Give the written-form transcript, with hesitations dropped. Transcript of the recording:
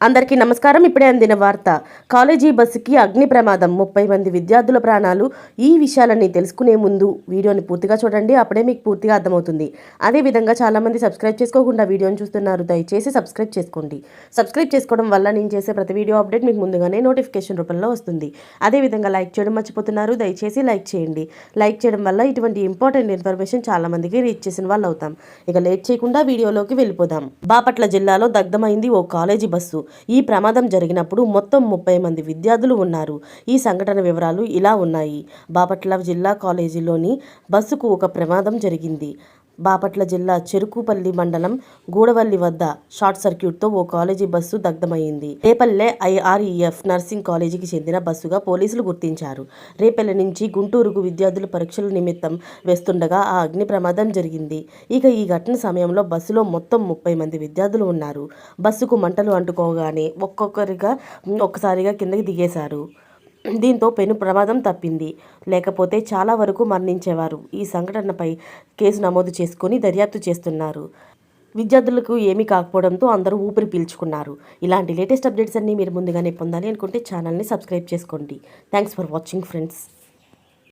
అందరికీ నమస్కారం. ఇప్పుడే అందిన వార్త. కాలేజీ బస్సుకి అగ్ని ప్రమాదం, 30 మంది విద్యార్థుల ప్రాణాలు. ఈ విషయాలన్నీ తెలుసుకునే ముందు వీడియోని పూర్తిగా చూడండి, అప్పుడే మీకు పూర్తిగా అర్థమవుతుంది. అదేవిధంగా చాలామంది సబ్స్క్రైబ్ చేసుకోకుండా వీడియోని చూస్తున్నారు, దయచేసి సబ్స్క్రైబ్ చేసుకోండి. సబ్స్క్రైబ్ చేసుకోవడం వల్ల నేను చేసే ప్రతి వీడియో అప్డేట్ మీకు ముందుగానే నోటిఫికేషన్ రూపంలో వస్తుంది. అదేవిధంగా లైక్ చేయడం మర్చిపోతున్నారు, దయచేసి లైక్ చేయండి. లైక్ చేయడం వల్ల ఇటువంటి ఇంపార్టెంట్ ఇన్ఫర్మేషన్ చాలామందికి రీచ్ చేసిన వాళ్ళు అవుతాం. ఇక లేట్ చేయకుండా వీడియోలోకి వెళ్ళిపోదాం. బాపట్ల జిల్లాలో దగ్ధమైంది ఓ కాలేజీ బస్సు. ఈ ప్రమాదం జరిగినప్పుడు మొత్తం 30 మంది విద్యార్థులు ఉన్నారు. ఈ సంఘటన వివరాలు ఇలా ఉన్నాయి. బాపట్ల జిల్లా కాలేజీలోని బస్సుకు ఒక ప్రమాదం జరిగింది. బాపట్ల జిల్లా చెరుకుపల్లి మండలం గూడవల్లి వద్ద షార్ట్ సర్క్యూట్తో ఓ కాలేజీ బస్సు దగ్ధమైంది. రేపల్లె IREF నర్సింగ్ కాలేజీకి చెందిన బస్సుగా పోలీసులు గుర్తించారు. రేపల్లె నుంచి గుంటూరుకు విద్యార్థులు పరీక్షల నిమిత్తం వేస్తుండగా ఆ అగ్ని ప్రమాదం జరిగింది. ఇక ఈ ఘటన సమయంలో బస్సులో మొత్తం 30 మంది విద్యార్థులు ఉన్నారు. బస్సుకు మంటలు అంటుకోగానే ఒక్కసారిగా కిందకి దిగేశారు. దీంతో పెను ప్రమాదం తప్పింది, లేకపోతే చాలా వరకు మరణించేవారు. ఈ సంఘటనపై కేసు నమోదు చేసుకుని దర్యాప్తు చేస్తున్నారు. విద్యార్థులకు ఏమీ కాకపోవడంతో అందరూ ఊపిరి పీల్చుకున్నారు. ఇలాంటి లేటెస్ట్ అప్డేట్స్ అన్నీ మీరు ముందుగానే పొందాలి అనుకుంటే ఛానల్ని సబ్స్క్రైబ్ చేసుకోండి. Thanks for watching friends.